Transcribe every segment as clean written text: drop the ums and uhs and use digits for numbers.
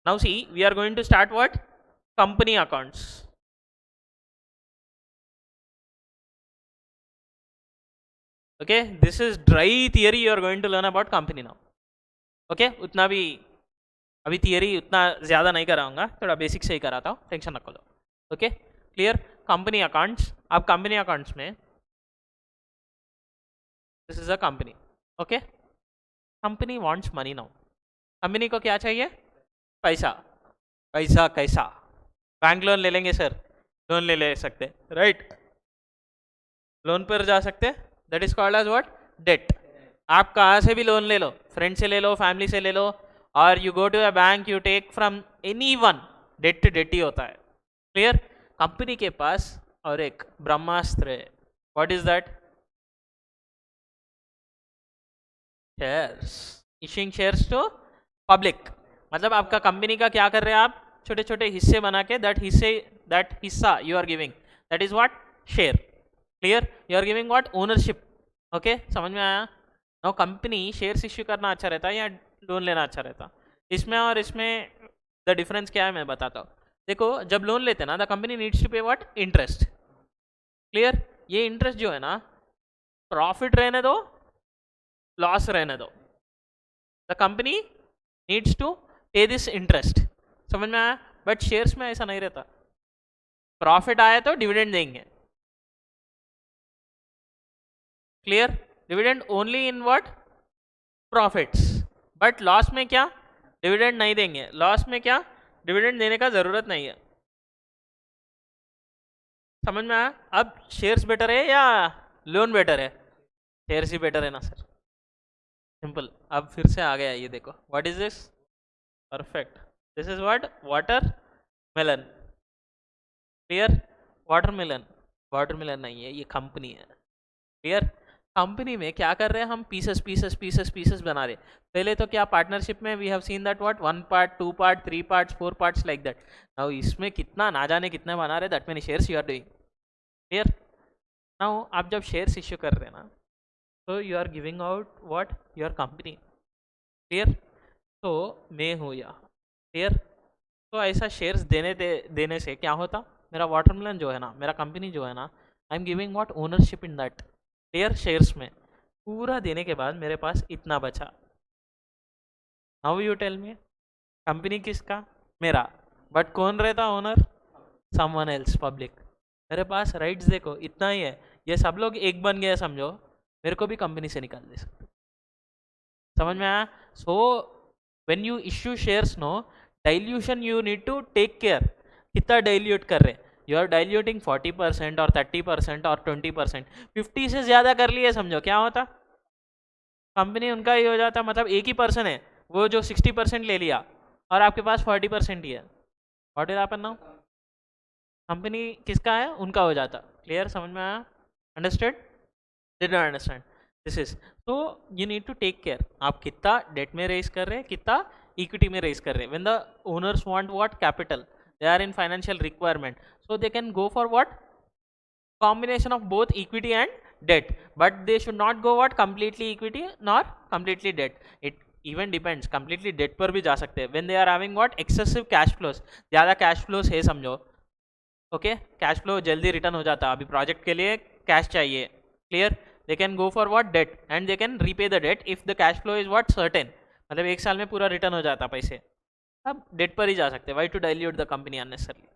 Now see, we are going to start what? Company accounts. Okay, this is dry theory you are going to learn about company now. Okay, उतना भी अभी theory उतना ज़्यादा नहीं कराऊंगा, थोड़ा basic से ही कराता हूँ, टेंशन रखो लो. Okay, clear. Company accounts. अब कंपनी अकाउंट्स में this is a company. Okay, company wants money now. Company को क्या चाहिए? पैसा. पैसा कैसा? बैंक लोन ले लेंगे सर, लोन ले सकते, राइट? लोन पर जा सकते, that is called as what? Debt. आप कहाँ से भी लोन ले लो, फ्रेंड से ले लो, फैमिली से ले लो, और you go to a bank, you take from any one, date to date ही होता है. क्लियर. कंपनी के पास और एक ब्रह्मास्त्र है. What is that? Shares. Issuing shares to public. मतलब आपका कंपनी का क्या कर रहे हैं आप? छोटे छोटे हिस्से बना के, दैट हिस्सा you are giving, that is what? Share. Clear. You are giving what? Ownership. Okay, समझ में आया? नाउ कंपनी शेयर्स इश्यू करना अच्छा रहता है या लोन लेना अच्छा रहता? इसमें और इसमें द डिफरेंस क्या है मैं बताता हूँ. देखो, जब लोन लेते हैं ना, द कंपनी नीड्स टू पे व्हाट? इंटरेस्ट. क्लियर. ये इंटरेस्ट जो है ना, प्रॉफिट रहने दो, लॉस रहने दो, द कंपनी नीड्स टू पे दिस इंटरेस्ट. समझ में आया? बट शेयर्स में ऐसा नहीं रहता. प्रॉफिट आया तो डिविडेंड देंगे. Clear. Dividend only in what? Profits. But loss में क्या? डिविडेंड नहीं देंगे. लॉस में क्या? डिविडेंड देने का जरूरत नहीं है. समझ में आया? अब शेयर्स बेटर है या लोन बेटर है? शेयर्स ही बेटर है ना सर, सिंपल. अब फिर से आ गया, ये देखो, what is this? Perfect. This is what? Water melon. Clear. Watermelon. Watermelon नहीं है, ये कंपनी है. क्लियर. कंपनी में क्या कर रहे हैं हम? पीसेस पीसेस पीसेस पीसेस बना रहे. पहले तो क्या पार्टनरशिप में we have seen that what? 1 part, 2 part, 3 parts, 4 parts, like that. Now इसमें कितना ना जाने कितने बना रहे, that many shares you are doing. Clear. Now आप जब शेयर्स इश्यू कर रहे हैं ना, तो you are giving out what? Your company. Clear. तो मैं हूँ यहाँ. क्लियर. तो ऐसा शेयर्स देने से क्या होता? मेरा वाटरमेलन जो है ना, मेरा कंपनी जो है ना, I am giving what? Ownership in that. Clear. Shares में पूरा देने के बाद मेरे पास इतना बचा. Now you tell me, company किसका? मेरा. बट कौन रहता ओनर? Someone else, public. मेरे पास राइट्स देखो इतना ही है. ये सब लोग एक बन गए समझो, मेरे को भी कंपनी से निकाल दे सकते. समझ में आया? So when you issue shares no, dilution you need to take care. कितना डाइल्यूट कर रहे? यू आर डाइल्यूटिंग 40% और 30% और 20%. 50 से ज़्यादा कर लिए समझो, क्या होता? कंपनी उनका ही हो जाता. मतलब एक ही पर्सन है वो जो 60% ले लिया, और आपके पास 40% ही है. What is happen now? Company किसका है? उनका हो जाता. क्लियर. समझ में आया? Understood? Did not understand? This is. तो you need to take care आप कितना डेट में रेज कर रहे हैं, कितना इक्विटी में रेज कर रहे हैं. When the owners want what? Capital. They are in financial requirement, so they can go for what? combination of both equity and debt, but they should not go what? Completely equity nor completely debt. It even depends. Completely debt पर भी जा सकते हैं when they are having what? Excessive cash flows. ज़्यादा cash flows है समझो. Okay, cash flow जल्दी return हो जाता है. अभी प्रोजेक्ट के लिए कैश चाहिए. Clear. They can go for what? Debt, and they can repay the debt if the cash flow is what? Certain. मतलब 1 साल में पूरा रिटर्न हो जाता पैसे. अब डेट पर ही जा सकते हैं. Why to dilute the company unnecessarily.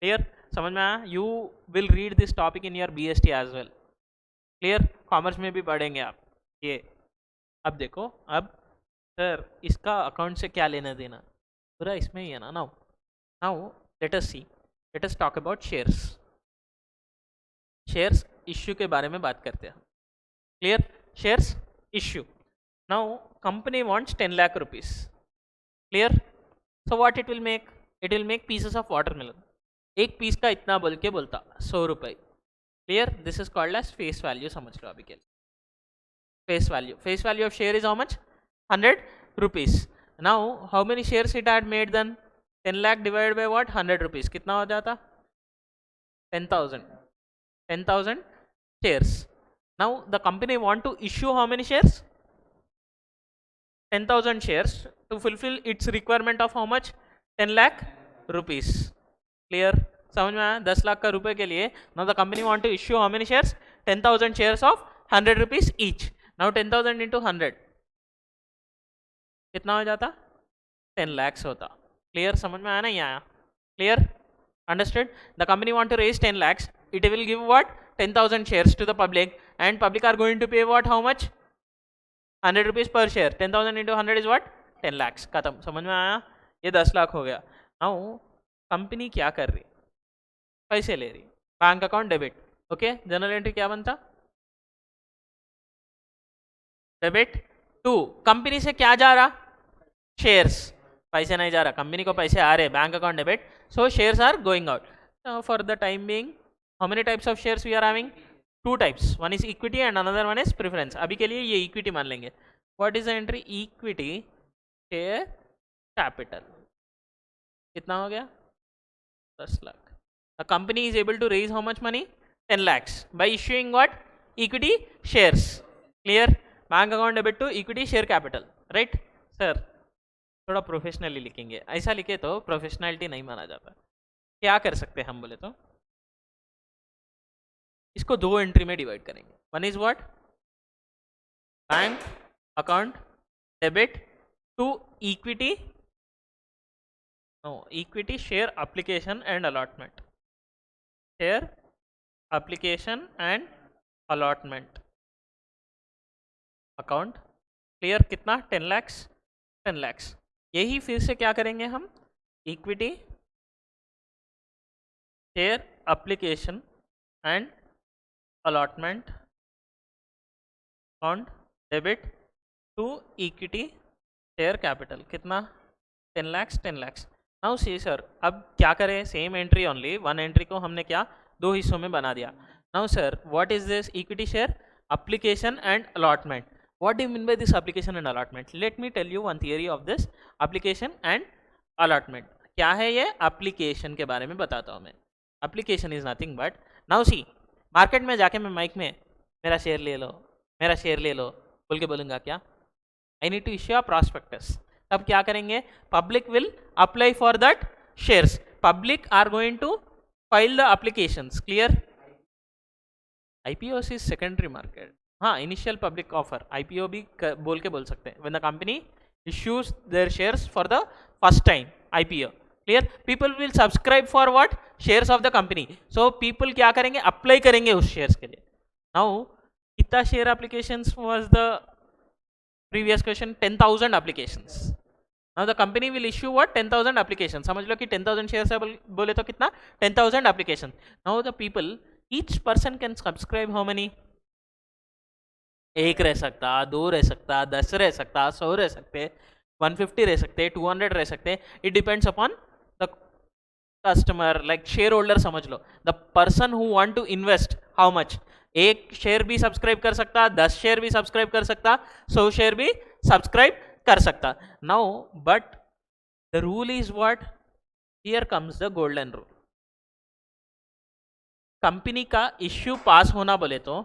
Clear. समझ में आया? You will read this topic in your BST as well. Clear. Commerce में भी पढ़ेंगे आप ये. अब देखो, अब सर इसका अकाउंट से क्या लेना देना? पूरा इसमें ही है ना. Now now let us see, let us talk about shares. Shares issue के बारे में बात करते हैं. Clear. Shares issue. Now company wants 10 lakh rupees. Clear. So what it will make? It will make pieces of watermelon. एक piece का इतना बोल के बोलता 100 रुपये. Clear. This is called as face value. समझ लो अभी के लिए. Face value. Face value of share is how much? 100 rupees. Now how many shares it had made then? 10 lakh divide by what? 100 rupees. कितना हो जाता? 10,000. 10,000 shares. Now the company want to issue how many shares? 10,000 shares to fulfill its requirement of how much? 10 lakh rupees. Clear? समझ में आया? 10 लाख का रुपए के लिए now the company want to issue how many shares? 10,000 shares of 100 rupees each. Now 10,000 into 100 कितना हो जाता? 10 lakhs होता। क्लियर? समझ में आया नहीं आया? Clear? Understood? The company want to raise 10 lakhs, it will give what? 10,000 shares to the public, and public are going to pay what? How much? 100 rupees per share. 10,000 into 100 is what? 10 lakhs। खत्म। समझ में आया? ये 10 लाख हो गया। Now company क्या कर रही? पैसे ले रही। Bank account debit. Okay, general entry क्या बनता? डेबिट टू कंपनी से क्या जा रहा? शेयर्स। पैसे नहीं जा रहा, कंपनी को पैसे आ रहे, bank account debit, so shares are going out. For the time being how many types of shares we are having? 2 types, one is equity and another one is preference. अभी के लिए ये इक्विटी मान लेंगे। What is the entry? Equity share capital. कितना हो गया? 10 lakh. The company is able to raise how much money? 10 lakhs by issuing what? Equity shares. Clear? Bank account debit to equity share capital. Right sir? थोड़ा professionally लिखेंगे, ऐसा लिखे तो professionality नहीं माना जाता। क्या कर सकते हैं हम बोले तो? इसको 2 एंट्री में डिवाइड करेंगे। One is what? Bank account debit to equity, equity share application and allotment. Share application and allotment account. Clear? कितना? 10 lakhs। 10 lakhs। यही फिर से क्या करेंगे हम? Equity share application and allotment account debit to equity share capital. कितना? 10 lakhs। 10 lakhs। Now see sir, अब क्या करें? Same entry only, one entry को हमने क्या 2 हिस्सों में बना दिया। Now sir, what is this? Equity share application and allotment. What do you mean by this application and allotment? Let me tell you one theory of this application and allotment. क्या है ये? application के बारे में बताता हूँ मैं। application is nothing but, now see, market में जाके मैं माइक में मेरा शेयर ले लो, मेरा शेयर ले लो बोल के बोलूँगा क्या? I need to issue a prospectus। तब क्या करेंगे? public will apply for that shares, public are going to file the applications। clear? IPO is secondary market। हाँ, इनिशियल पब्लिक ऑफर, आईपीओ भी बोल के बोल सकते हैं। When the company issues there shares for the first time, IPO. Clear? People will subscribe for what? Shares of the company. So people क्या करेंगे? Apply करेंगे उस शेयर्स के लिए। नाउ कितना share applications was the previous question? 10,000 applications. Now the company will issue what? 10,000 application. समझ लो कि 10,000 shares है बोले तो कितना? 10,000 application. Now the people, each person can subscribe how many? 1 रह सकता, 2 रह सकता, 10 रह सकता, 100 रह सकते, 150 रह सकते, 200 रह सकते। It depends upon the customer, like share holder समझ लो, the person who want to invest how much. 1 share भी सब्सक्राइब कर सकता, 10 शेयर भी सब्सक्राइब कर सकता, 100 शेयर भी सब्सक्राइब कर सकता। Now but the rule is what? Here comes the golden rule. Company का इश्यू पास होना बोले तो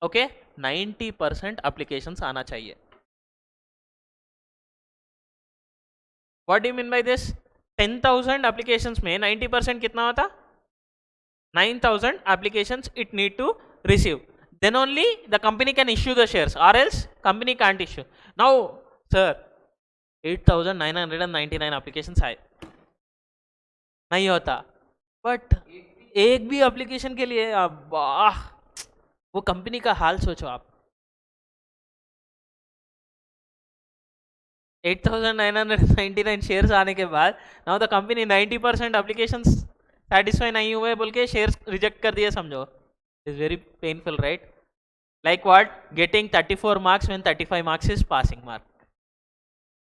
ओके 90% एप्लीकेशंस आना चाहिए। What do you mean by this? 10,000 applications में 90% कितना होता? 9,000 applications it need to receive, then only the company can issue the shares, or else company can't issue. Now sir, 8,999 applications आए, नहीं होता। बट एक भी एप्लीकेशन के लिए वाह, वो कंपनी का हाल सोचो आप। 8,999 शेयर्स आने के बाद now the company 90% application satisfy नहीं हुए बोल के शेयर्स रिजेक्ट कर दिए, समझो। Is very painful, right? Like what? Getting 34 marks when 35 marks is passing mark.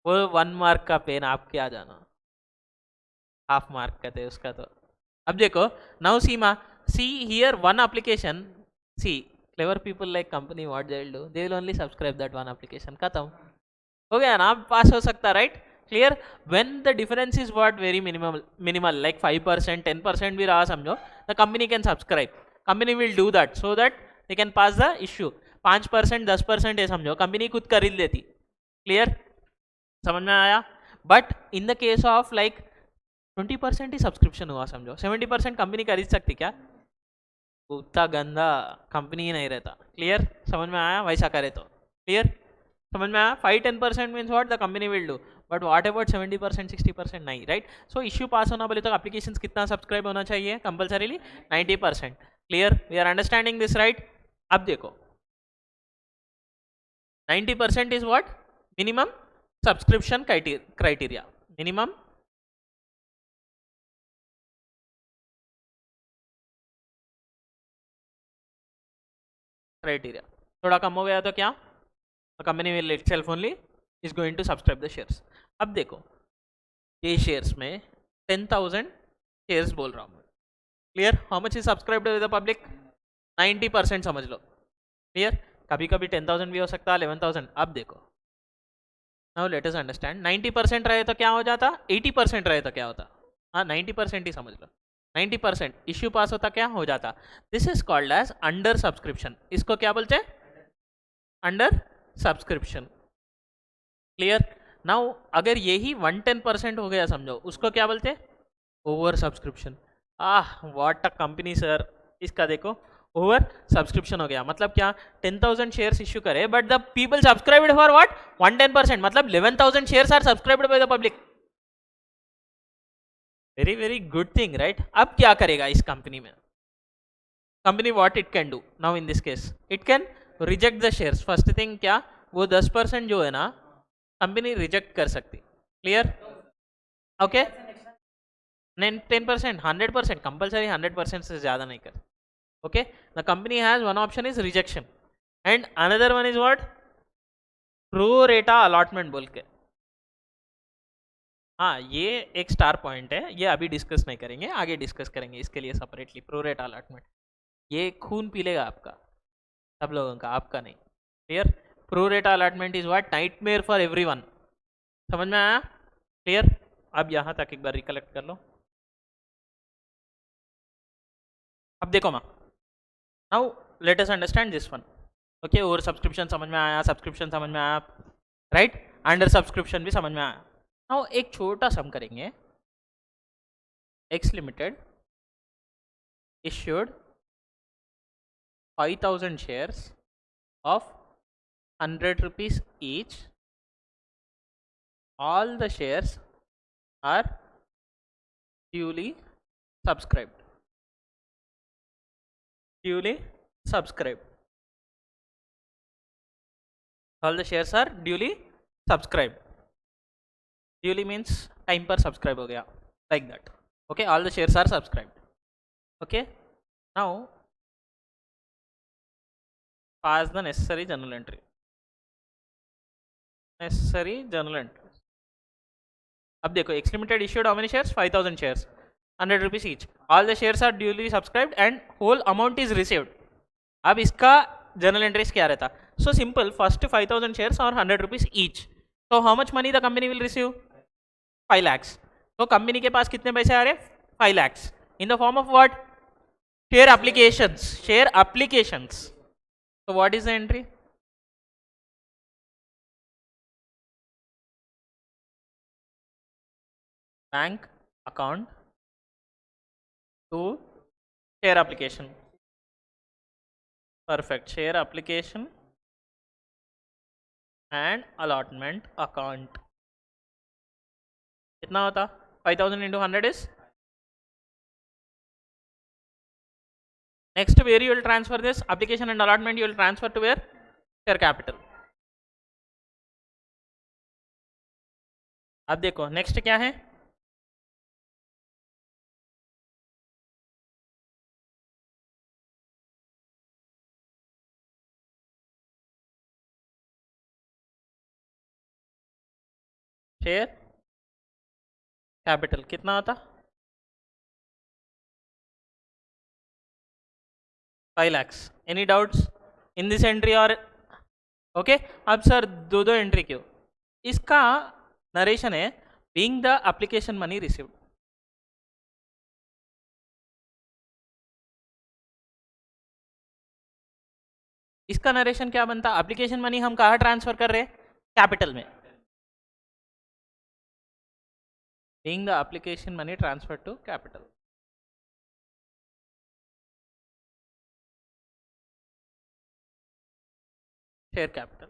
वो 1 मार्क का पेन आप क्या जानो, हाफ मार्क कहते हैं उसका। तो अब देखो, now see here one application, see clever people like company what they will do? They will only subscribe that one application, खत्म हो गया ना, पास हो सकता, right? Clear? When the difference is what? Very minimal, like 5%, 10% भी रहा समझो, the company can subscribe, company will do that so that they can pass the issue. 5%, 10% है समझो, कंपनी खुद खरीद लेती। क्लियर? समझ में आया? But in the case of like 20% he subscription हुआ समझो, 70% कंपनी खरीद सकती क्या? उतना गंदा कंपनी ही नहीं रहता। क्लियर? समझ में आया? वैसा करे तो क्लियर? समझ में आया? 5-10% means what the company will do, but what about 70% 60% नहीं, राइट? सो इश्यू पास होना बोले तो एप्लीकेशन कितना सब्सक्राइब होना चाहिए compulsorily? 90%। Clear? We are understanding this, right? अब देखो 90% is what? Minimum subscription criteria, minimum criteria. थोड़ा कम हो गया तो क्या? Company will itself only is going to subscribe the shares. अब देखो ये शेयर्स में 10,000 शेयर्स बोल रहा हूँ। Clear? How much is subscribed with the public? 90% समझ लो। क्लियर? कभी कभी 10,000 भी हो सकता है, 11,000। अब देखो नाउ लेट अस अंडरस्टैंड, 90% रहे तो क्या हो जाता, 80% रहे तो क्या होता? हाँ 90% ही समझ लो, 90% इश्यू पास होता क्या हो जाता? This is called as under subscription. इसको क्या बोलते हैं? Under subscription. क्लियर? नाउ अगर यही 110% हो गया समझो, उसको क्या बोलते हैं? Over subscription. What a company sir. इसका देखो ओवर सब्सक्रिप्शन हो गया मतलब क्या? 10,000 शेयर्स इश्यू करे but the people subscribed for what? 110%, मतलब 11,000 shares are subscribed by the public. Very very good thing, right? अब क्या करेगा इस कंपनी में? Company what it can do now in this case? It can reject the shares. First thing क्या? वो 10% जो है ना कंपनी रिजेक्ट कर सकती। क्लियर? ओके? नहीं 10%, 100% कंपल्सरी, 100% से ज़्यादा नहीं कर। Okay? The company has one option is rejection and another one is what? Pro रेटा अलॉटमेंट बोल के। हाँ ये एक स्टार पॉइंट है, ये अभी डिस्कस नहीं करेंगे, आगे डिस्कस करेंगे इसके लिए सेपरेटली। प्रो रेटा अलॉटमेंट ये खून पी लेगा आपका, सब लोगों का, आपका नहीं। क्लियर? प्रो रेटा allotment is what? Nightmare for everyone. समझ में आया? क्लियर? अब यहाँ तक एक बार रिकलेक्ट कर लो। अब देखो माँ, now let us understand this one. Okay, over subscription समझ में आया, सब्सक्रिप्शन समझ में आया, राइट? अंडर सब्सक्रिप्शन भी समझ में आया। नाउ एक छोटा सम करेंगे। X limited issued 5,000 shares of 100 rupees each. All the shares are duly subscribed. Duly subscribed. All the shares are duly subscribed. Duly means time पर subscribe हो गया, like that. Okay, all the shares are subscribed. Okay, now pass the necessary journal entry. Necessary journal entry. अब देखो X limited issued how many shares? 5,000 shares, 100 rupees each. All the shares are duly subscribed and whole amount is received. अब इसका journal entries क्या रहता? So simple, first 5,000 shares और 100 rupees each. तो how much money the company will receive? 5 lakhs। तो company के पास कितने पैसे आ रहे? 5 lakhs in the form of what? Share applications. Share applications. तो what is the entry? Bank account to share application. Perfect. Share application and allotment account. कितना होता? 5,000 into 100 is? Next, where you will transfer this application and allotment? You will transfer to where? Share capital. अब देखो next क्या है? Share capital. कितना होता? 5 lakhs। Any doubts in this entry और? Okay, अब सर दो दो एंट्री क्यों? इसका नरेशन है being the application money received. इसका नरेशन क्या बनता? एप्लीकेशन मनी हम कहाँ ट्रांसफर कर रहे हैं? कैपिटल में। being the application money transferred to capital. Share capital.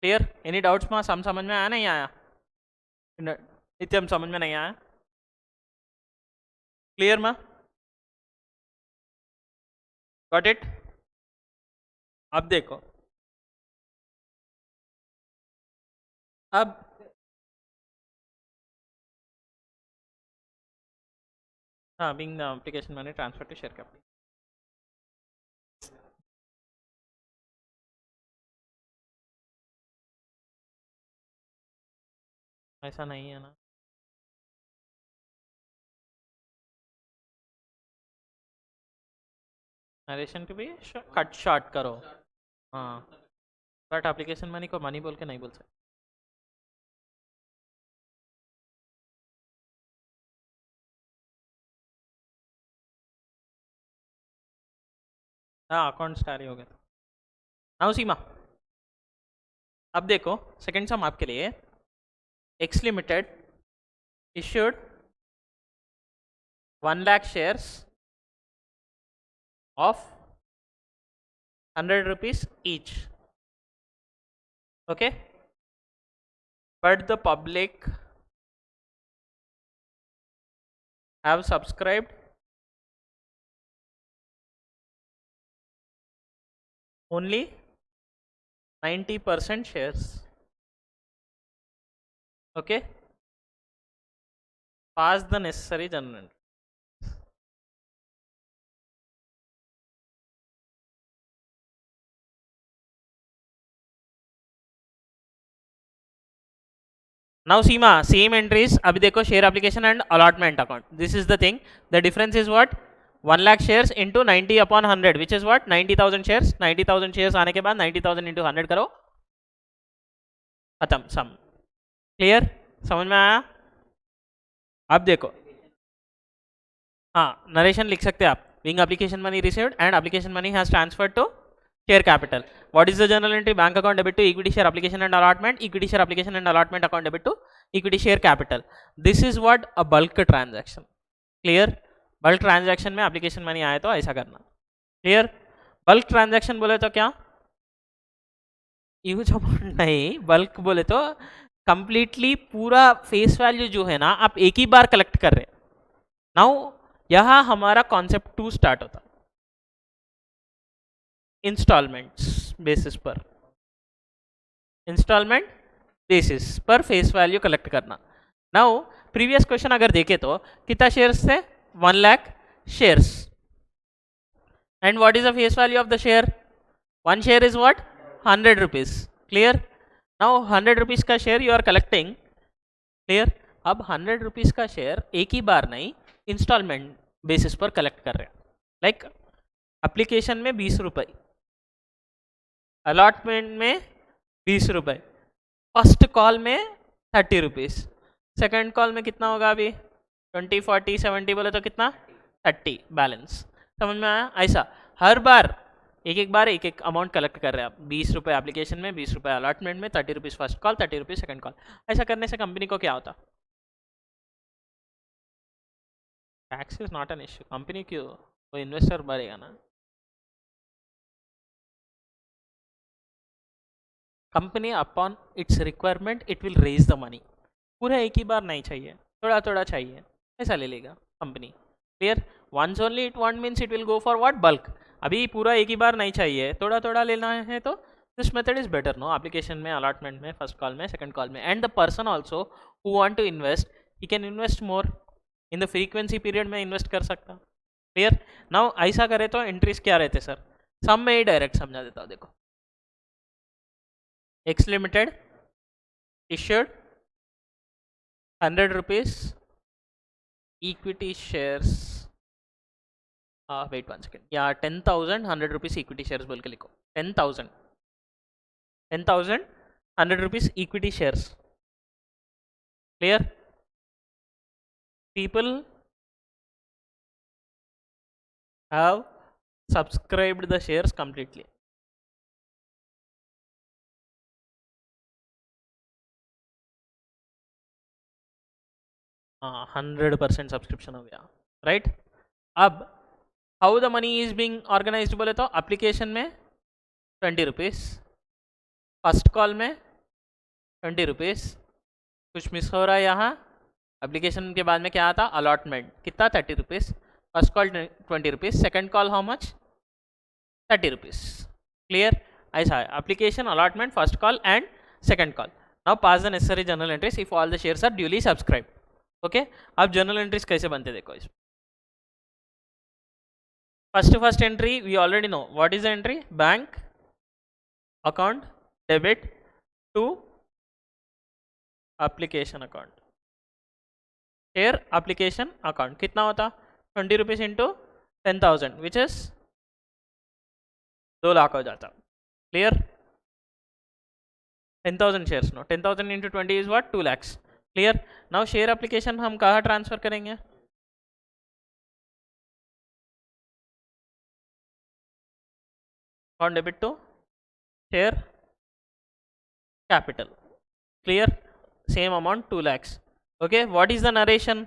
Clear? Any doubts माँ समझ में आया नहीं आया? नित्यम समझ में नहीं आया? Clear माँ? Got it? अब देखो, अब हाँ, being the application money transfer to share capital. ऐसा नहीं है ना? नरेशन टू भी कट शॉर्ट करो. हाँ, बट एप्लीकेशन मनी को मनी बोल के नहीं बोल सकते. हाँ, अकाउंट टैली हो गया. नाउ सीमा, अब देखो सेकंड सम आपके लिए. X limited issued 1 lakh shares of 100 rupees each. Okay, but the public have subscribed only 90% shares. Okay, pass the necessary journal. Now Seema, same entries. अभी देखो share application and allotment account. This is the thing. The difference is what? 1 lakh shares into 90 upon 100, which is what? 90,000 shares. 90,000 shares आने के बाद 90,000 into 100 करो, खत्म सम. Clear? समझ में आया? अब देखो, हाँ, नरेशन लिख सकते हैं आप. Being application money received and application money has transferred to share capital. What is the journal entry? Bank account debit to equity share application and allotment. Equity share application and allotment account debit to equity share capital. This is what a bulk transaction. Clear? Bulk transaction में application money आए तो ऐसा करना. Clear? Bulk transaction बोले तो क्या? Huge amount नहीं, bulk बोले तो कंप्लीटली पूरा फेस वैल्यू जो है ना आप एक ही बार कलेक्ट कर रहे हैं. नाउ यहाँ हमारा कॉन्सेप्ट 2 स्टार्ट होता. इंस्टॉलमेंट्स बेसिस पर, इंस्टॉलमेंट बेसिस पर फेस वैल्यू कलेक्ट करना. नाउ प्रीवियस क्वेश्चन अगर देखे तो कितना शेयर्स थे? 1 lakh shares. And what is the face value of the share? 1 share is what? 100 rupees. Clear? Now 100 rupees का share you are collecting. Clear? अब 100 rupees का शेयर एक ही बार नहीं, इंस्टॉलमेंट बेसिस पर कलेक्ट कर रहे हैं. लाइक एप्लीकेशन में 20 रुपये, अलॉटमेंट में 20 रुपये, फर्स्ट कॉल में 30 रुपीज़, सेकेंड कॉल में कितना होगा? अभी 20, 40, 70 बोले तो कितना? 30 बैलेंस. समझ में आया? ऐसा हर बार एक बार एक अमाउंट कलेक्ट कर रहे हैं आप. 20 रुपये एप्लीकेशन में, 20 रुपये अलॉटमेंट में, 30 rupees first call, 30 rupees second call. ऐसा करने से कंपनी को क्या होता? Tax is not an issue. Company क्यों, वो इन्वेस्टर भरेगा ना. Company upon its requirement it will raise the money. पूरा एक ही बार नहीं चाहिए, थोड़ा थोड़ा चाहिए, ऐसा ले लेगा company. Clear? Once only it want means it will go for what? Bulk. अभी पूरा एक ही बार नहीं चाहिए, थोड़ा थोड़ा लेना है तो this method is better. No, application में, अलॉटमेंट में, फर्स्ट कॉल में, सेकंड कॉल में. And the person also who want to invest he can invest more in the frequency period में इन्वेस्ट कर सकता. क्लियर? नाउ ऐसा करे तो एंट्रीज क्या रहते सर? सम में ही डायरेक्ट समझा देता हूँ. देखो, X Limited issued 100 rupees equity shares. Wait 1 second. Yeah, 10,000 100 rupees equity shares बोल के लिखो. 10,000 100 rupees equity shares. Clear? People have subscribed the shares completely. हाँ 100% सब्सक्रिप्शन हो गया, राइट। अब how the money is being organised बोले तो एप्लीकेशन में 20 रुपीज़, फर्स्ट कॉल में 20 रुपीज़, कुछ मिस हो रहा है यहाँ। एप्लीकेशन के बाद में क्या आता, अलॉटमेंट कितना 30 rupees, first call 20 rupees, second call how much 30 rupees. Clear, ऐसा है application, allotment, first call and second call. Now pass the necessary journal entries if all the shares are duly subscribe. Okay, अब journal entries कैसे बनते देखो इस first entry we already know what is the entry, bank account debit to application account, share application account कितना होता 20 rupees into 10,000 which is 2 lakh हो जाता। Clear, 10,000 shares no, 10,000 into 20 is what 2 lakhs। Clear, now share application हम कहाँ transfer करेंगे, account debit to share capital। clear, same amount 2 lakhs। okay, what is the narration,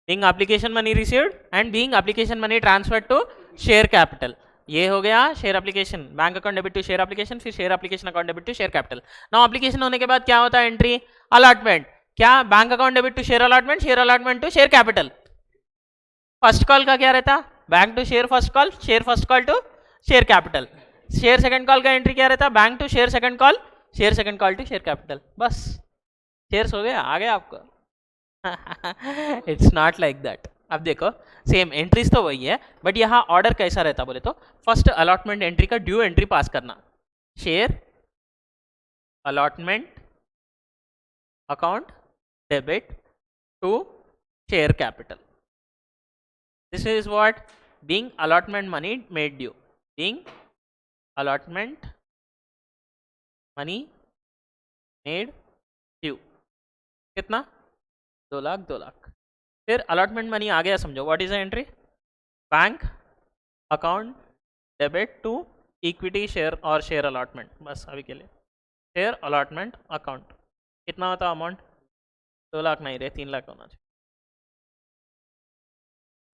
being application money received and being application money transferred to share capital। ये हो गया share application, bank account debit to share application, फिर share application account debit to share capital. Now application होने के बाद क्या होता है एंट्री, अलॉटमेंट, क्या bank account debit to share allotment, share allotment to share capital. First call का क्या रहता, bank to share first call, share first call to share capital. Share second call का एंट्री क्या रहता, bank to share second call, share second call to share capital. बस shares हो गया, आ गया आपको। It's not like that. अब देखो सेम एंट्रीज तो वही है, बट यहाँ ऑर्डर कैसा रहता बोले तो फर्स्ट अलॉटमेंट एंट्री का ड्यू एंट्री पास करना, share allotment account debit to share capital. This is what being allotment money made due, being allotment money made due कितना 2 लाख 2 लाख। फिर अलॉटमेंट मनी आ गया समझो, what is the entry, bank account debit to equity share और share allotment. बस अभी के लिए शेयर अलॉटमेंट अकाउंट कितना होता अमाउंट 2 लाख नहीं रहे 3 लाख होना चाहिए,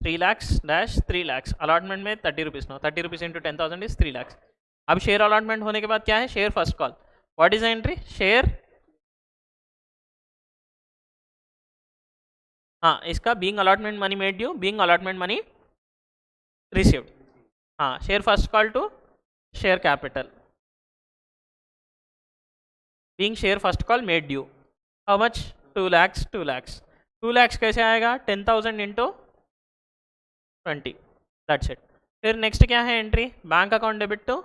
3 lakhs डैश 3 lakhs। अलॉटमेंट में 30 rupees no, 30 rupees into 10,000 is 3 lakhs। अब शेयर अलॉटमेंट होने के बाद क्या है, share first call, what is the entry, share, हाँ इसका being allotment money made due, being allotment money received, हाँ share first call to share capital, being share first call made due, how much 2 lakhs 2 lakhs। 2 lakhs कैसे आएगा, 10,000 into 20, that's it. फिर next क्या है entry, bank account debit to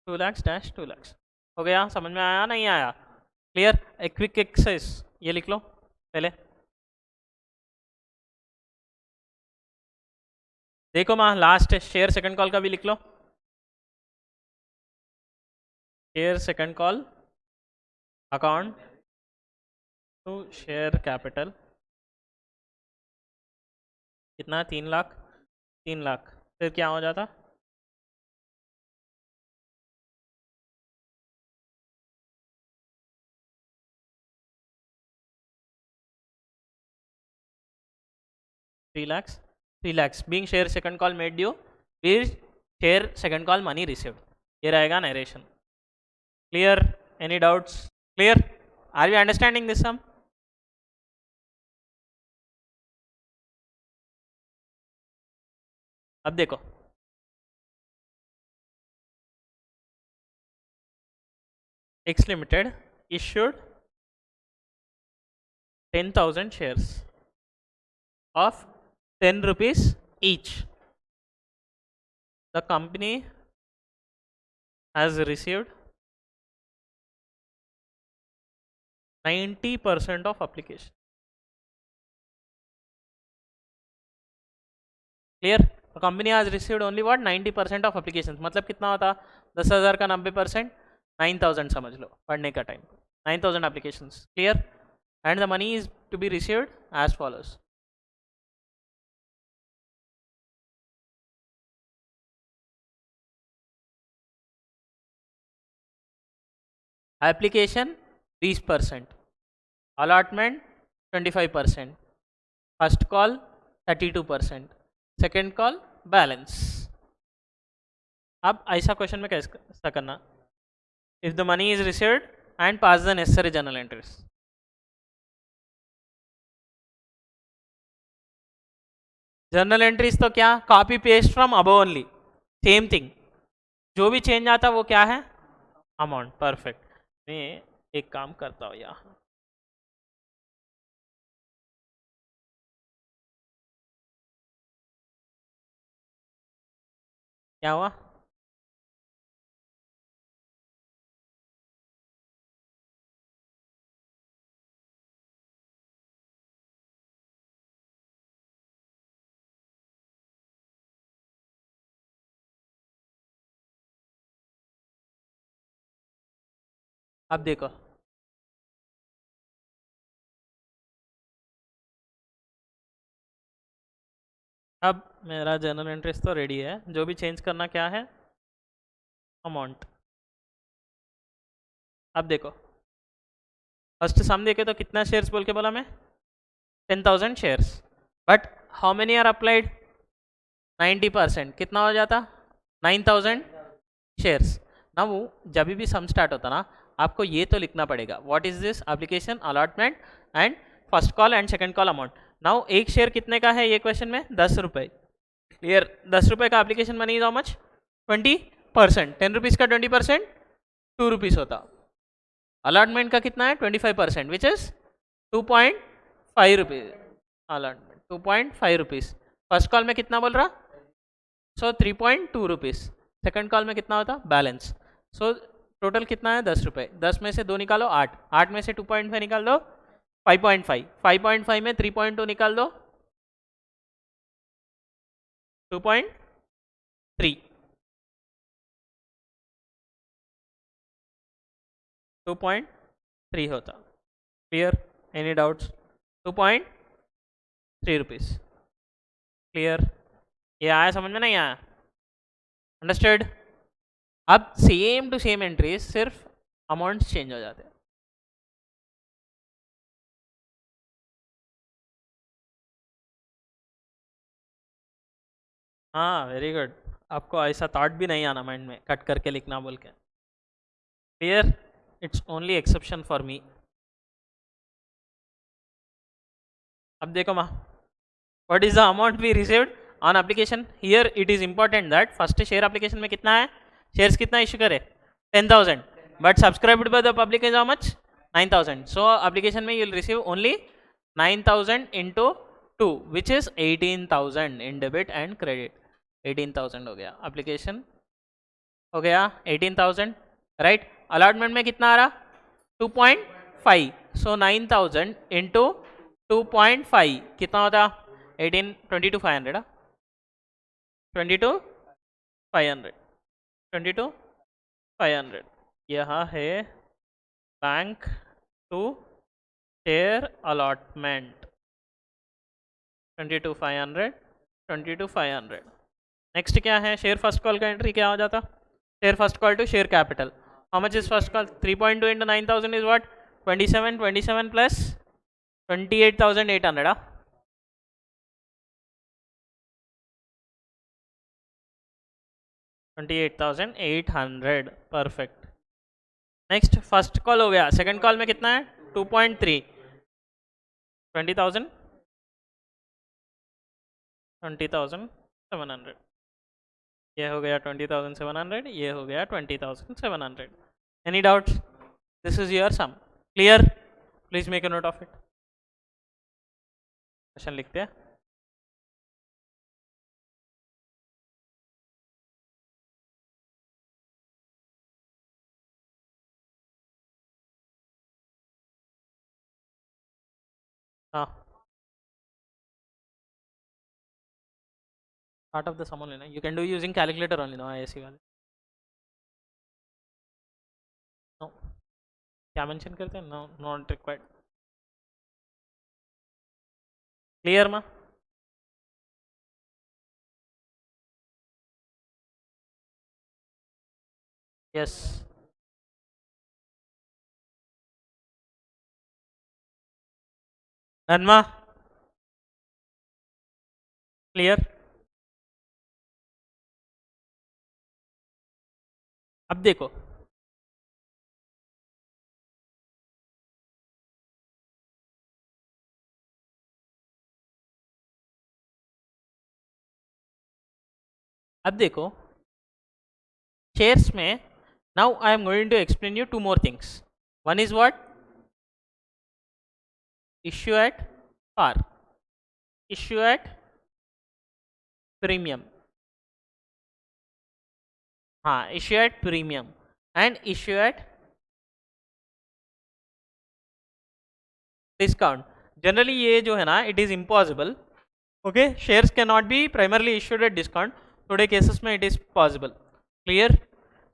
two lakhs dash 2 lakhs। हो गया, समझ में आया नहीं आया, क्लियर। एक क्विक एक्सरसाइज ये लिख लो पहले, देखो माँ लास्ट शेयर सेकंड कॉल का भी लिख लो, share second call account to share capital कितना 3 लाख 3 लाख। फिर क्या हो जाता, three lakhs being share second call made due, फिर share second call money received. ये रहेगा narration. Clear, any doubts, clear, are you understanding this sum. अब देखो X limited issued 10,000 shares of 10 rupees each. The company has received 90% of application. Clear? The company has received only what 90% of applications। मतलब कितना होता 10,000 का 90%, 9,000 समझ लो पढ़ने का time, 9,000 applications। Clear? And the money is to be received as follows। Application 20%, allotment 25%, first call 32%, second call balance. अब ऐसा question में कैसे करना? If the money is received and pass the necessary journal entries. Journal entries तो क्या, copy paste from above only, same thing, जो भी change आता वो क्या है, अमाउंट। परफेक्ट। मैं एक काम करता हूँ यहाँ, क्या हुआ? अब देखो, अब मेरा जर्नल एंट्रीज तो रेडी है, जो भी चेंज करना क्या है, अमाउंट। अब देखो, फर्स्ट सम देखे तो कितना शेयर्स बोल के बोला मैं, 10,000 शेयर्स, but how many are applied, 90%, कितना हो जाता, 9,000 शेयर्स। ना वो जब भी सम स्टार्ट होता ना, आपको ये तो लिखना पड़ेगा, what is this application allotment and first call and second call amount. Now एक शेयर कितने का है ये क्वेश्चन में, 10 रुपये। क्लियर? 10 रुपये का application money is how much, 20%। 10 rupees का 20% 2 रुपीज़ होता। अलॉटमेंट का कितना है, 25%, which is 2.5 rupees. Allotment 2.5 rupees. First call में कितना बोल रहा, सो 3.2 रुपीज़। सेकंड कॉल में कितना होता, बैलेंस। सो टोटल कितना है, 10 रुपये। 10 में से 2 निकालो, 8। 8 में से 2.5 निकाल दो, 5.5। 5.5 में 3.2 निकाल दो, 2.3। 2.3 होता। Clear? Any doubts? 2.3 rupees. Clear? ये आया समझ में, नहीं आया? अंडरस्टूड? अब सेम टू सेम एंट्रीज, सिर्फ अमाउंट चेंज हो जाते हैं। हाँ, वेरी गुड। आपको ऐसा थॉट भी नहीं आना माइंड में, कट करके लिखना बोल के। Clear? It's only exception for me. अब देखो माँ, what is the amount we received on application. Here it is important that first share application में कितना है, शेयर्स कितना इश्यू करे, 10,000, but subscribed by the public is how much, 9,000। So application में you will receive only 9,000 into 2, which is 18,000 in debit and credit. 18,000 हो गया, application हो गया 18,000, राइट। अलॉटमेंट में कितना आ रहा, 2.5। सो 9,000 इंटू 2.5 कितना होता, 18, 22,500, 22,500, 22,500। यह है bank to share allotment, 22,500, 22,500। Next क्या है, शेयर फर्स्ट कॉल का एंट्री क्या हो जाता, share first call to share capital. How much is first call, 3.2 into 9,000 is what, 27, 27 plus 28,800, 28,800। Perfect. Next first call हो गया, सेकंड कॉल में कितना है, 2.3, 20,000, 20,700। ये हो गया 20,700, ये हो गया 20,700। Any doubts? This is your sum. Clear? Please make a note of it. Question लिखते हैं। हाँ, part of the sum only ना, you can do using calculator only ना, ऐसी वाले। नो, क्या मेंशन करते हैं, नो, नॉट रिक्वायर्ड। क्लियर मा? यस। नन्मा क्लियर? अब देखो शेयर्स में now I am going to explain you two more things. One is what? Issue at par, issue at premium. हाँ, issue at premium and issue at discount. Generally ये जो है ना, it is impossible. Okay, shares can not be primarily issued at discount. थोड़े cases में it is possible. Clear?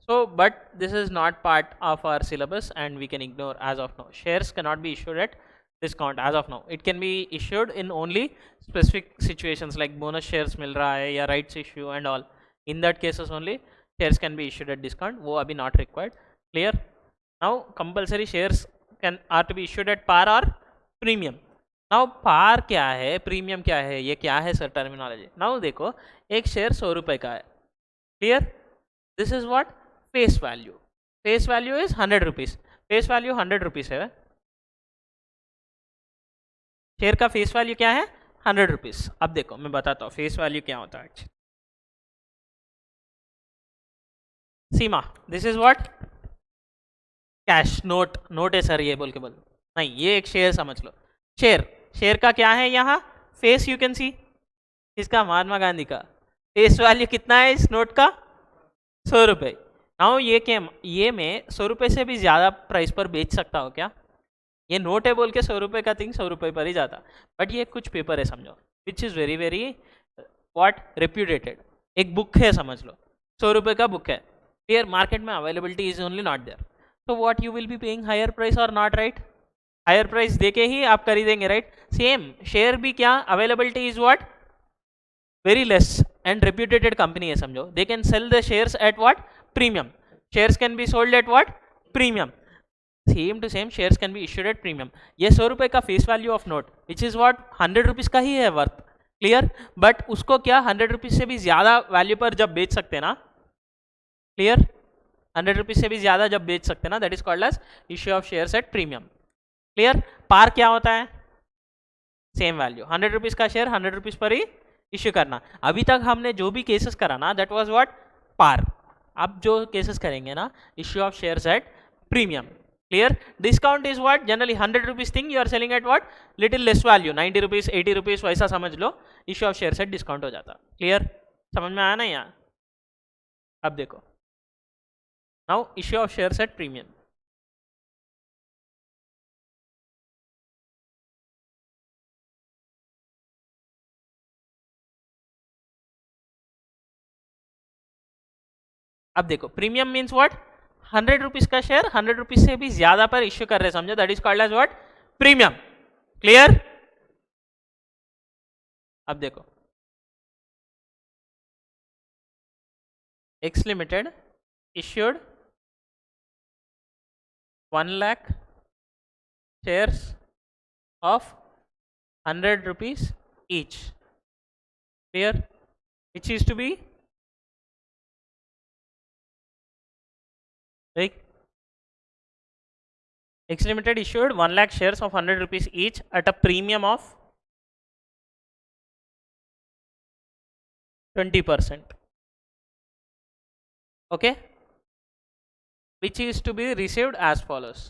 So, but this is not part of our syllabus and we can ignore as of now. Shares cannot be issued at discount as of now. It can be issued in only specific situations like bonus shares मिल रहा है या rights issue and all. In that cases only shares can be issued at discount. वो अभी not required. Clear? Now compulsory shares are to be issued at par or premium. Now par क्या है, premium क्या है, ये क्या है sir terminology? Now देखो, एक शेयर 100 रुपए का है. Clear? This is what? Face value. Face value is 100 rupees. Face value 100 rupees है. शेयर का फेस वैल्यू क्या है? 100 रुपीज. अब देखो मैं बताता हूँ फेस वैल्यू क्या होता है. Seema, this is what? Cash note. Note है सर ये बोल के बोल. नहीं, ये एक शेयर समझ लो. शेयर, शेयर का क्या है यहाँ? फेस. यू कैन सी इसका महात्मा गांधी का फेस वैल्यू कितना है इस नोट का? 100 रुपये. नाउ ये मैं 100 रुपये से भी ज़्यादा प्राइस पर बेच सकता हूँ क्या? ये नोट है बोल के 100 रुपये का थिंग 100 रुपये पर ही जाता. बट ये कुछ पेपर है समझो, which is very very what reputed. एक बुक है समझ लो, 100 रुपये का बुक है. क्लियर? मार्केट में availability is only not there. तो what you will be paying higher price और नॉट, राइट? हायर प्राइस देके ही आप खरीदेंगे, राइट? सेम शेयर भी क्या, availability is what? Very less and reputated company है समझो. They can sell the shares at what? Premium. Shares can be sold at what? Premium. Same to same, shares can be issued at premium. ये 100 रुपये का face value of note which is what? 100 rupees का ही है worth. Clear? But उसको क्या 100 rupees से भी ज़्यादा वैल्यू पर जब बेच सकते ना. क्लियर? 100 रुपीज़ से भी ज़्यादा जब बेच सकते ना, that is called as issue of shares at premium. Clear? Par क्या होता है? सेम वैल्यू 100 रुपीज़ का शेयर 100 रुपीज़ पर ही इश्यू करना. अभी तक हमने जो भी केसेस करा ना, दैट वॉज व्हाट? पार. अब जो केसेस करेंगे ना, issue of shares at premium. Clear? Discount is what? Generally 100 rupees thing you are selling at what? Little less value, 90 rupees 80 rupees वैसा समझ लो. Issue of shares at discount हो जाता. Clear? समझ में आया ना यहाँ? अब देखो, now issue of shares at premium. अब देखो, प्रीमियम मीन्स व्हाट? 100 रुपीज का शेयर 100 रुपीज से भी ज्यादा पर इश्यू कर रहे, समझो. That is called as what? Premium. Clear? अब देखो, X limited issued 1 lakh shares of 100 rupees each. Clear? Which is to be like X Limited issued 1 lakh shares of 100 rupees each at a premium of 20%. Okay, which is to be received as follows.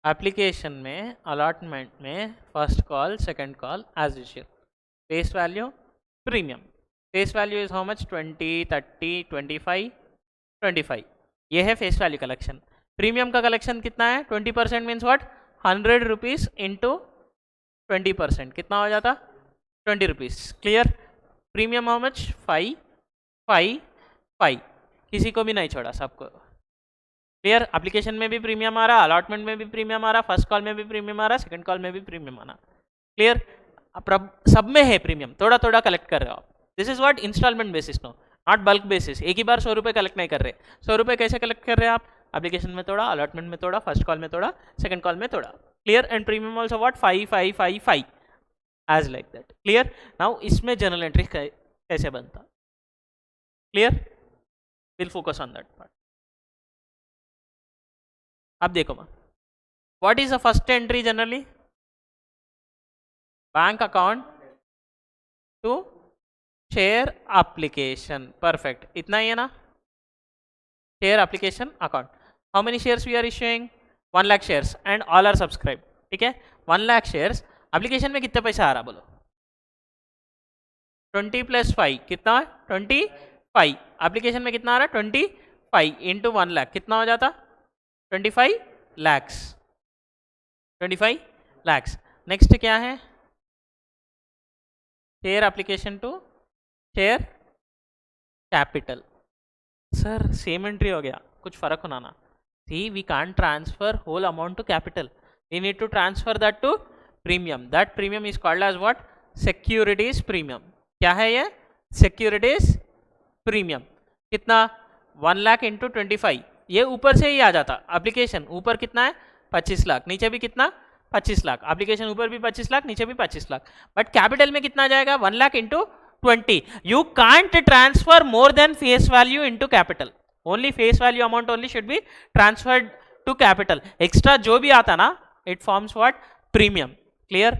Application में, allotment में, first call, second call, as usual. Face value premium. Face value is how much? 20, 30, 25, 25. ये है face value collection. Premium का collection कितना है? 20% means what? 100 rupees into 20%. कितना हो जाता? 20 rupees. Clear? Premium how much? 5, 5, 5. किसी को भी नहीं छोड़ा, सबको. क्लियर? एप्लीकेशन में भी प्रीमियम आ रहा, अलॉटमेंट में भी प्रीमियम आ रहा, फर्स्ट कॉल में भी प्रीमियम आ रहा, सेकंड कॉल में भी प्रीमियम आना. क्लियर? सब में है प्रीमियम, थोड़ा थोड़ा कलेक्ट कर रहे हो आप. This is what? Instalment basis. No, not bulk basis, एक ही बार 100 रुपये कलेक्ट नहीं कर रहे। 100 रुपये कैसे कलेक्ट कर रहे हैं आप? एप्लीकेशन में तोड़ा, अलॉटमेंट में तोड़ा, फर्स्ट कॉल में तोड़ा, सेकंड कॉल में तोड़ा। Clear? And premium also what 5 as like that. Clear? Now इसमें जर्नल एंट्री कैसे बनता? Clear? Will focus on that part. अब देखो मैं, what is the first entry generally? Bank account to share application. Perfect, इतना ही है ना? Share application account. How many shares we are issuing? 1 lakh shares and all are subscribe. ठीक है, 1 lakh shares. Application में कितने पैसा आ रहा बोलो? 20 + 5 कितना? 25। एप्लीकेशन में कितना आ रहा? 25 इंटू 1 लाख कितना हो जाता? 25 लैक्स। 25 लैक्स। नेक्स्ट क्या है? Share application to share capital. Sir same entry हो गया, कुछ फर्क होना ना। See we can't transfer whole amount to capital, we need to transfer that to premium. That premium is called as what? Securities premium. क्या है ये? Securities premium. कितना? 1 लाख इंटू 25। ये ऊपर से ही आ जाता। एप्लीकेशन ऊपर कितना है? 25 लाख, नीचे भी कितना? 25 लाख। एप्लीकेशन ऊपर भी 25 लाख, नीचे भी 25 लाख। बट कैपिटल में कितना जाएगा? 1 lakh into 20। You can't transfer more than face value into capital. Only face value amount only should be transferred to capital. Extra जो भी आता ना, it forms what? Premium. Clear?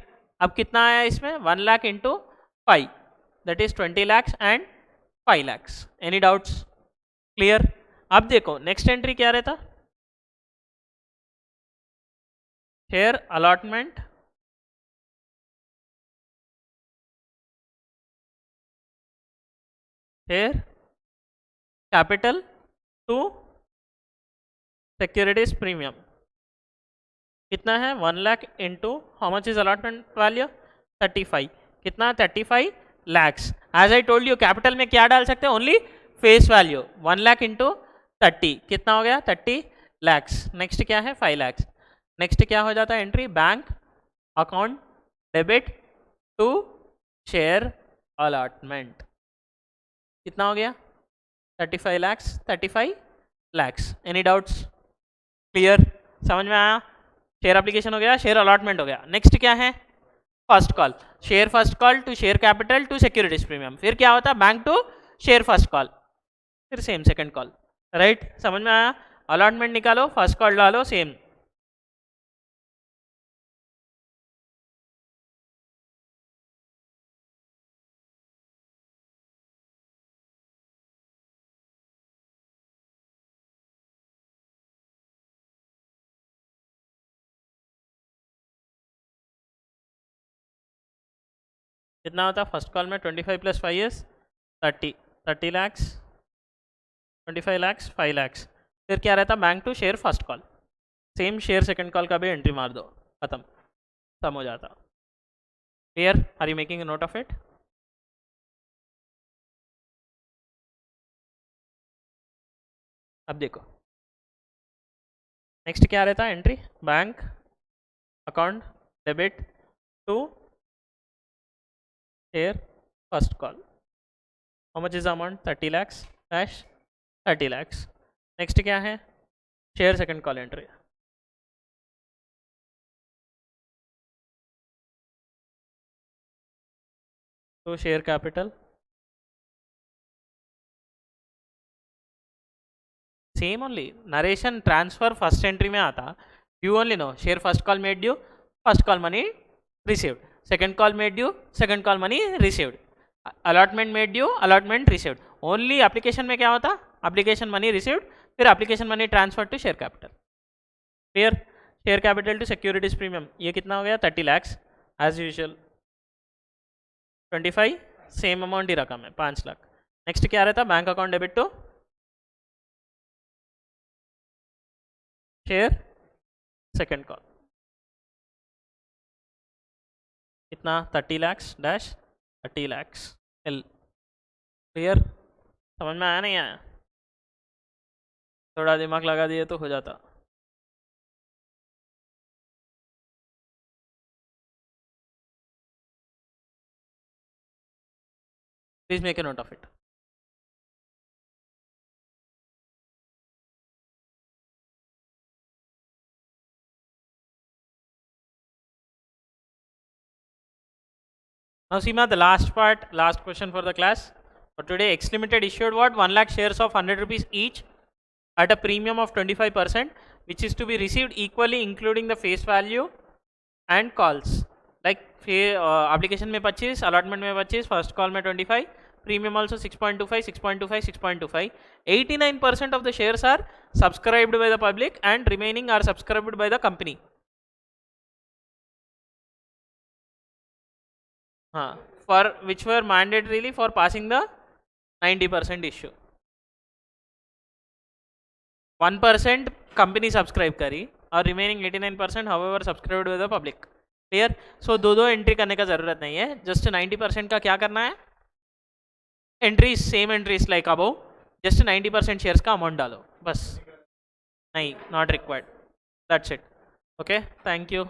अब कितना आया इसमें? 1 lakh into 5, that is 20 lakhs and 5 lakhs. Any doubts? Clear? अब देखो नेक्स्ट एंट्री क्या रहता? Share allotment share capital to securities premium. कितना है? 1 lakh into how much is allotment value? 35। कितना? 35 lakhs. As I told you, capital में क्या डाल सकते हैं? Only face value. 1 lakh into 30 कितना हो गया? 30 लैक्स। नेक्स्ट क्या है? 5 लैक्स। नेक्स्ट क्या हो जाता है entry? Bank account debit to share allotment. कितना हो गया? 35 lakhs, 35 lakhs. Any doubts? Clear? समझ में आया? शेयर एप्लीकेशन हो गया, शेयर अलॉटमेंट हो गया। नेक्स्ट क्या है? First call. Share first call to share capital to securities premium. फिर क्या होता है? Bank to share first call, फिर सेम सेकंड कॉल। राइट? समझ में आया? अलॉटमेंट निकालो, फर्स्ट कॉल डालो, सेम। कितना होता है फर्स्ट कॉल में? 25 + 5 इज 30, 30 लैक्स, 25 लैक्स, 5 लैक्स। फिर क्या रहता? Bank to share first call, same share second call का भी एंट्री मार दो, खत्म, सम हो जाता। Clear? Are you making note of it? अब देखो नेक्स्ट क्या रहता है entry? Bank account debit to share first call. How much is amount? 30 lakhs dash 30 lakhs. Next क्या है? Share second call entry to share capital, same only narration transfer first entry में आता। You only know share first call made due, first call money received, second call made due, second call money received, allotment made due, allotment received. Only application में क्या होता? Application money received, फिर application money transfer to share capital. Clear? Share capital to securities premium, ये कितना हो गया? 30 lakhs as usual. 25 same amount ही रकम है, 5 लाख। नेक्स्ट क्या रहता? Bank account debit to share second call. कितना? 30 lakhs dash 30 lakhs L. Clear? समझ में आया नहीं आया? थोड़ा दिमाग लगा दिए तो हो जाता। Please make a note of it. Now Seema, the last part, last question for the class for today. X Limited issued what? 1 lakh shares of 100 rupees each at a premium of 25%, which is to be received equally including the face value and calls. Like application में 25, allotment में 25, first call में 25, premium also 6.25, 6.25, 6.25. 89% of the shares are subscribed by the public and remaining are subscribed by the company. For which were mandatorily for passing the 90% issue. 1% company subscribe करी और remaining 89% however subscribed by the public. Clear? So दो entry करने का जरूरत नहीं है, just 90% का क्या करना है, entries same entries like above, just 90% shares का अमाउंट डालो बस, नहीं, not required, that's it. Okay, thank you.